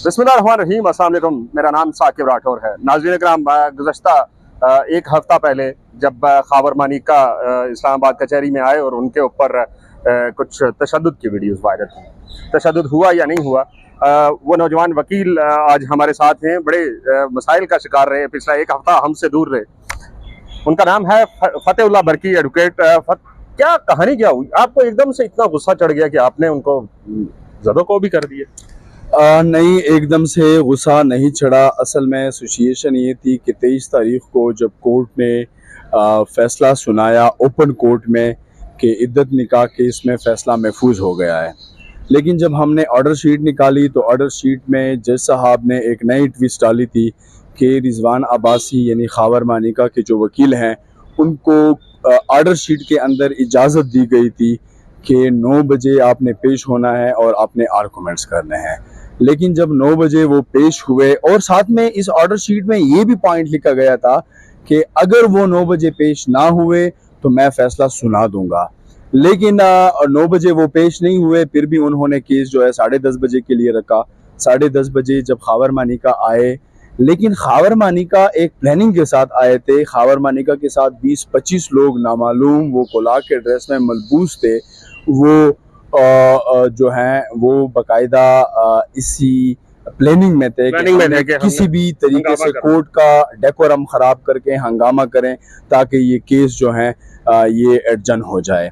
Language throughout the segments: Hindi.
बिस्मिल्लाहिर्रहमानिर्रहीम, अस्सलाम वालेकुम। मेरा नाम साकिब राठौर है। नाज़रीन कराम, गुज़श्ता एक हफ़्ता पहले जब ख़ावर मानिका इस्लामाबाद कचहरी में आए और उनके ऊपर कुछ तशद्दुद की वीडियोज़ वायरल हुई। तशद्दुद हुआ या नहीं हुआ, वो नौजवान वकील आज हमारे साथ हैं। बड़े मसाइल का शिकार रहे, पिछला एक हफ़्ता हमसे दूर रहे। उनका नाम है फ़तेहुल्लाह बरकी एडवोकेट। क्या कहानी क्या हुई? आपको एकदम से इतना गुस्सा चढ़ गया कि आपने उनको ज़दो को भी कर दिए? नहीं, एकदम से गुस्सा नहीं चढ़ा। असल में सिचुएशन ये थी कि 23 तारीख को जब कोर्ट ने फ़ैसला सुनाया ओपन कोर्ट में कि इद्दत निकाह केस में फ़ैसला महफूज हो गया है, लेकिन जब हमने ऑर्डर शीट निकाली तो ऑर्डर शीट में जज साहब ने एक नई ट्विस्ट डाली थी कि रिजवान अब्बासी यानी ख़ावर मानिका के जो वकील हैं उनको ऑर्डर शीट के अंदर इजाज़त दी गई थी कि 9 बजे आपने पेश होना है और आपने आर्गूमेंट्स करने हैं। लेकिन जब 9 बजे वो पेश हुए और साथ में इस ऑर्डर शीट में ये भी पॉइंट लिखा गया था कि अगर वो 9 बजे पेश ना हुए तो मैं फ़ैसला सुना दूंगा, लेकिन 9 बजे वो पेश नहीं हुए। फिर भी उन्होंने केस जो है 10:30 बजे के लिए रखा। 10:30 बजे जब ख़ावर मानिका आए, लेकिन ख़ावर मानिका एक प्लानिंग के साथ आए थे। ख़ावर मानिका के साथ 20-25 लोग नामालूम वो कोलाक के ड्रेस में मलबूस थे। वो जो हैं वो बाकायदा इसी प्लानिंग में थे कि किसी भी तरीके से कोर्ट का डेकोरम ख़राब करके हंगामा करें ताकि ये केस जो है ये एडजन हो जाए।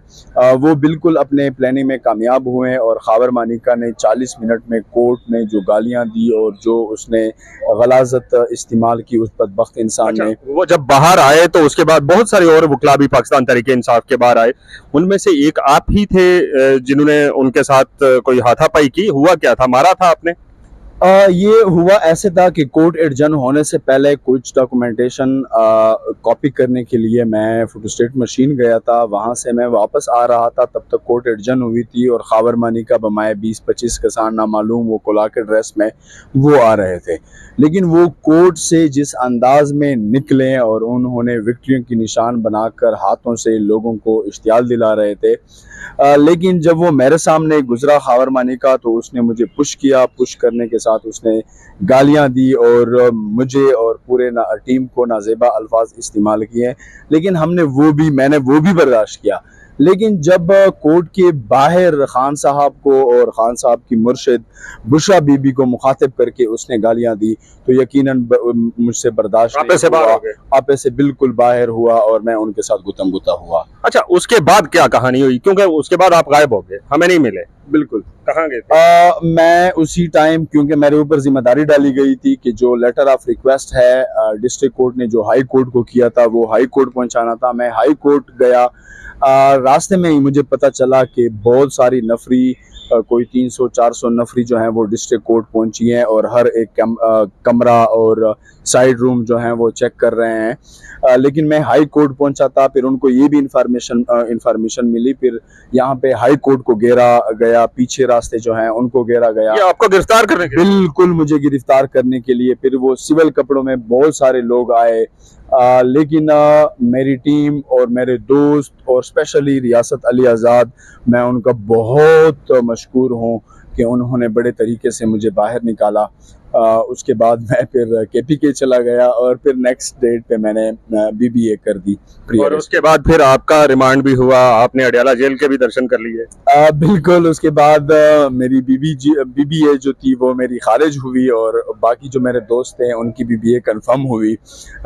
वो बिल्कुल अपने प्लानिंग में कामयाब हुए और ख़ावर मानिका ने 40 मिनट में कोर्ट में जो गालियां दी और जो उसने गलाज़त इस्तेमाल की उस बदबख्त इंसान ने। वो जब बाहर आए तो उसके बाद बहुत सारे और वकील भी पाकिस्तान तहरीक इंसाफ के बाहर आए। उनमें से एक आप ही थे जिन्होंने उनके साथ कोई हाथापाई की। हुआ क्या था? मारा था आपने? ये हुआ ऐसे था कि कोर्ट एडजन होने से पहले कुछ डॉक्यूमेंटेशन कॉपी करने के लिए मैं फोटोस्टेट मशीन गया था। वहाँ से मैं वापस आ रहा था, तब तक कोर्ट एडजन हुई थी और ख़ावर मानिका बमाए 20-25 किसान नामालूम वो कोला के ड्रेस में वो आ रहे थे। लेकिन वो कोर्ट से जिस अंदाज में निकले और उन्होंने विक्ट्री की निशान बनाकर हाथों से लोगों को इश्तियाल दिला रहे थे, लेकिन जब वो मेरे सामने गुजरा ख़ावर मानिका तो उसने मुझे पुश किया। पुश करने के साथ उसने गालियां दी और मुझे और पूरे टीम को नाजेबा अल्फाज इस्तेमाल किए, लेकिन मैंने वो भी बर्दाश्त किया। लेकिन जब कोर्ट के बाहर खान साहब को और खान साहब की मुर्शिद बुशरा बीबी को मुखातिब करके उसने गालियां दी तो यकीनन मुझसे बर्दाश्त नहीं हुआ। आपे से बिल्कुल बाहर हुआ और मैं उनके साथ गुतम गुता हुआ। अच्छा, उसके बाद क्या कहानी हुई? क्योंकि उसके बाद आप गायब हो गए, हमें नहीं मिले। बिल्कुल। कहाँ गए थे? मैं उसी टाइम, क्योंकि मेरे ऊपर जिम्मेदारी डाली गई थी कि जो लेटर ऑफ रिक्वेस्ट है डिस्ट्रिक्ट कोर्ट ने जो हाई कोर्ट को किया था वो हाई कोर्ट पहुंचाना था। मैं हाई कोर्ट गया। रास्ते में ही मुझे पता चला कि बहुत सारी नफरी, कोई 300-400 नफरी जो हैं वो डिस्ट्रिक्ट कोर्ट पहुंची हैं और हर एक कमरा और साइड रूम जो हैं वो चेक कर रहे हैं। लेकिन मैं हाई कोर्ट पहुंचा था, फिर उनको ये भी इंफॉर्मेशन मिली। फिर यहाँ पे हाई कोर्ट को घेरा गया, पीछे रास्ते जो हैं उनको घेरा गया। ये आपको गिरफ्तार करने के लिए? बिल्कुल, मुझे गिरफ्तार करने के लिए। फिर वो सिविल कपड़ों में बहुत सारे लोग आए, लेकिन मेरी टीम और मेरे दोस्त और स्पेशली रियासत अली आज़ाद, मैं उनका बहुत मशकूर हूँ कि उन्होंने बड़े तरीके से मुझे बाहर निकाला। उसके बाद मैं फिर KPK चला गया और फिर नेक्स्ट डेट पे मैंने BBA कर दी। और उसके बाद फिर आपका रिमांड भी हुआ, आपने अडियाला जेल के भी दर्शन कर लिए? बिल्कुल। उसके बाद मेरी BBA जो थी वो मेरी खारिज हुई और बाकी जो मेरे दोस्त थे उनकी BBA कंफर्म हुई।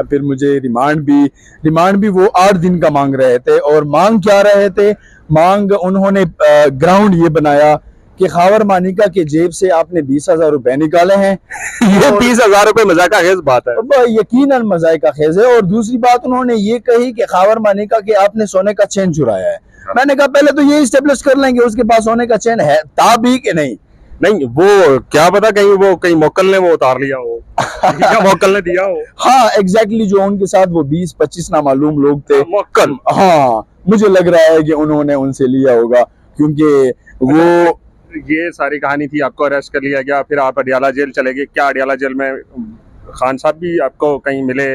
फिर मुझे रिमांड भी वो 8 दिन का मांग रहे थे। और मांग क्या रहे थे? मांग उन्होंने ग्राउंड ये बनाया कि ख़ावर मानिका के जेब से आपने 20,000 रुपए निकाले हैं। ये 20,000 रुपए मजाका खेज बात है। यकीनन मजाका खेज है। और दूसरी बात उन्होंने ये कही कि ख़ावर मानिका के आपने सोने का चेन चुराया है। मैंने कहा पहले तो ये इस्टेब्लिश कर लेंगे उसके पास सोने का चेन है था भी कि नहीं। वो क्या पता कहीं मोकल ने वो उतार लिया हो या मोकल ने दिया हो। हाँ, एग्जैक्टली। जो उनके साथ वो 20-25 नामालूम लोग थे मोकल, हाँ, मुझे लग रहा है कि उन्होंने उनसे लिया होगा, क्योंकि वो ये सारी कहानी थी। आपको अरेस्ट कर लिया गया, फिर आप अडियाला जेल चले गए। क्या अडियाला जेल में खान साहब भी आपको कहीं मिले?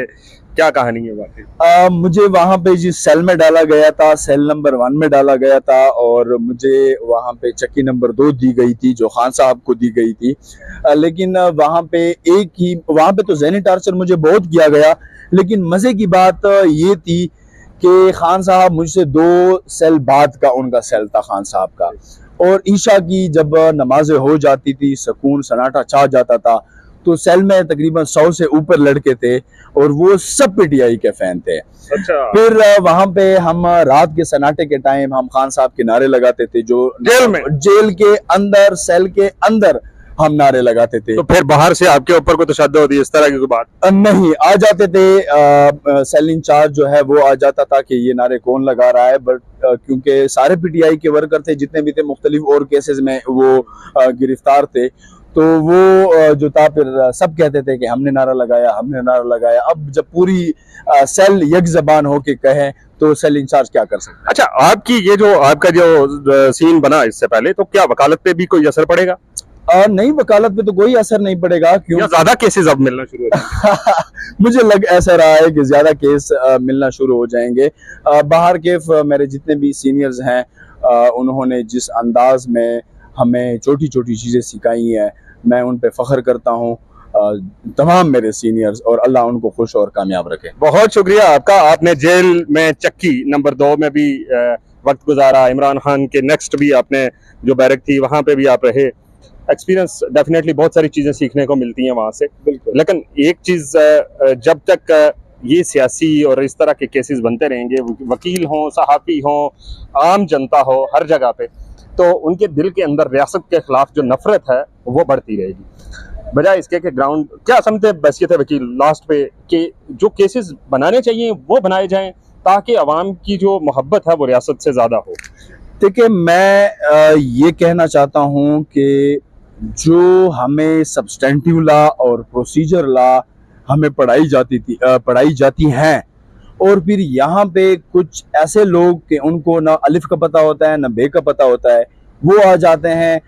क्या कहानी है वाकई? मुझे वहां पे जिस सेल में डाला गया था, सेल नंबर 1 में डाला गया था, और मुझे वहां पे चक्की नंबर 2 दी गई थी जो खान साहब को दी गई थी। लेकिन वहां पे वहां पे तो ज़हनी टार्चर मुझे बहुत किया गया, लेकिन मजे की बात ये थी कि खान साहब मुझसे 2 सेल बाद का उनका सेल था खान साहब का, और ईशा की जब नमाजें हो जाती थी, सुकून सन्नाटा छा जाता था, तो सेल में तकरीबन 100 से ऊपर लड़के थे और वो सब पीटीआई के फैन थे। अच्छा। फिर वहां पे हम रात के सन्नाटे के टाइम हम खान साहब के नारे लगाते थे, जो जेल के अंदर, सेल के अंदर हम नारे लगाते थे। तो फिर बाहर से आपके ऊपर कोई तशद्दुद होती इस तरह की कोई बात? नहीं, आ जाते थे, सेल इंचार्ज जो है वो आ जाता था कि ये नारे कौन लगा रहा है, बट क्योंकि सारे पीटीआई के वर्कर थे जितने भी थे, मुख्तलिफ और केसेस में वो गिरफ्तार थे, तो वो जो था फिर सब कहते थे कि हमने नारा लगाया, हमने नारा लगाया। अब जब पूरी सेल एक जबान होके कहे तो सेल इंचार्ज क्या कर सकते हैं? अच्छा, आपकी ये जो आपका जो सीन बना इससे पहले, तो क्या वकालत पे भी कोई असर पड़ेगा? नहीं, वकालत पे तो कोई असर नहीं पड़ेगा, क्यों? ज्यादा केसेस अब मिलना शुरू हो जाएंगे? मुझे लग ऐसा रहा है कि ज्यादा केस मिलना शुरू हो जाएंगे। बाहर के मेरे जितने भी सीनियर्स हैं, उन्होंने जिस अंदाज में हमें छोटी छोटी चीजें सिखाई हैं, मैं उन पे फख्र करता हूँ, तमाम मेरे सीनियर्स, और अल्लाह उनको खुश और कामयाब रखे। बहुत शुक्रिया आपका। आपने जेल में चक्की नंबर 2 में भी वक्त गुजारा, इमरान खान के नेक्स्ट भी आपने जो बैरक थी वहां पे भी आप रहे। एक्सपीरियंस डेफिनेटली बहुत सारी चीजें सीखने को मिलती हैं वहां से। बिल्कुल। लेकिन एक चीज, जब तक ये सियासी और इस तरह के केसेस बनते रहेंगे, वकील हों, सहाफ़ी हों, आम जनता हो, हर जगह पे, तो उनके दिल के अंदर रियासत के खिलाफ जो नफरत है वो बढ़ती रहेगी। बजाय इसके कि ग्राउंड क्या समझते हैसियत है वकील लास्ट पे कि जो केसेस बनाने चाहिए वो बनाए जाएं, ताकि अवाम की जो मोहब्बत है वो रियासत से ज्यादा हो। देखिए, मैं ये कहना चाहता हूँ कि जो हमें सब्सटेंटिव लॉ और प्रोसीजर लॉ हमें पढ़ाई जाती हैं, और फिर यहाँ पे कुछ ऐसे लोग कि उनको ना अलिफ का पता होता है ना बे का पता होता है, वो आ जाते हैं,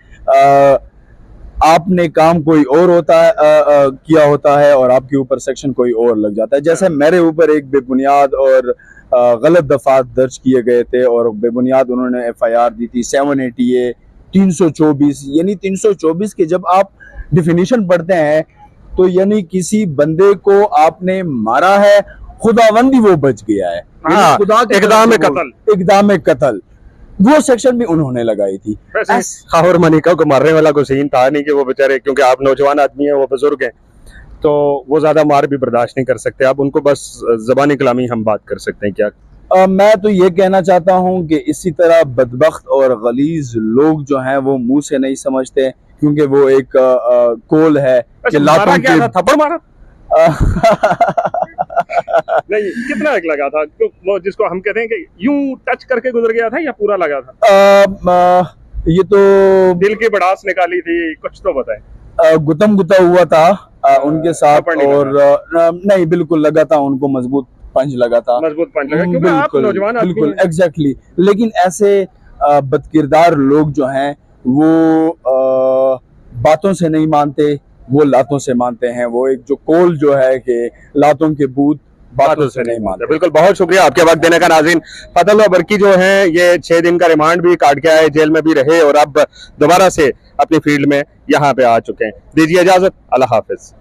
आपने काम कोई और होता है किया होता है और आपके ऊपर सेक्शन कोई और लग जाता है। जैसे मेरे ऊपर एक बेबुनियाद और गलत दफात दर्ज किए गए थे, और बेबुनियाद उन्होंने FIR दी थी 780A 324, यानी 324 के जब आप डिफिनीशन पढ़ते हैं तो यानी किसी बंदे को आपने मारा है, खुदावंदी वो बच गया है, हाँ, खुदा इक़दाम कत्ल, वो सेक्शन भी उन्होंने लगाई थी। खावर मनिका को मारने वाला कोई सीन था नहीं कि वो बेचारे, क्योंकि आप नौजवान आदमी हैं, वो बुजुर्ग हैं, तो वो ज्यादा मार भी बर्दाश्त नहीं कर सकते। अब उनको बस ज़बानी कलामी हम बात कर सकते हैं क्या? मैं तो ये कहना चाहता हूँ कि इसी तरह बदबख्त और गलीज लोग जो हैं वो मुंह से नहीं समझते, क्योंकि वो एक कोल है कि लातों के थप्पड़ मारा नहीं, कितना एक लगा था? वो जिसको हम कहते हैं कि यूं टच करके गुजर गया था या पूरा लगा था? ये तो दिल की बड़ास निकाली थी, कुछ तो बताएं। गुतम गुता हुआ था उनके साथ, और नहीं, बिल्कुल लगा था उनको, मजबूत पंच लगा था, मजबूत पंच लगा, क्योंकि आप नौजवान आदमी हैं। बिल्कुल, एग्जैक्टली। लेकिन ऐसे बदकिरदार लोग जो हैं वो बातों से नहीं मानते, वो लातों से मानते हैं। वो एक जो कोल जो है कि लातों के भूत बातों से नहीं मानते। बिल्कुल, बहुत शुक्रिया आपके वक्त देने का। नाज़रीन, फजल बरकी जो हैं ये 6 दिन का रिमांड भी काट के आए, जेल में भी रहे, और अब दोबारा से अपनी फील्ड में यहाँ पे आ चुके हैं। दीजिए इजाजत, अल्लाह हाफिज।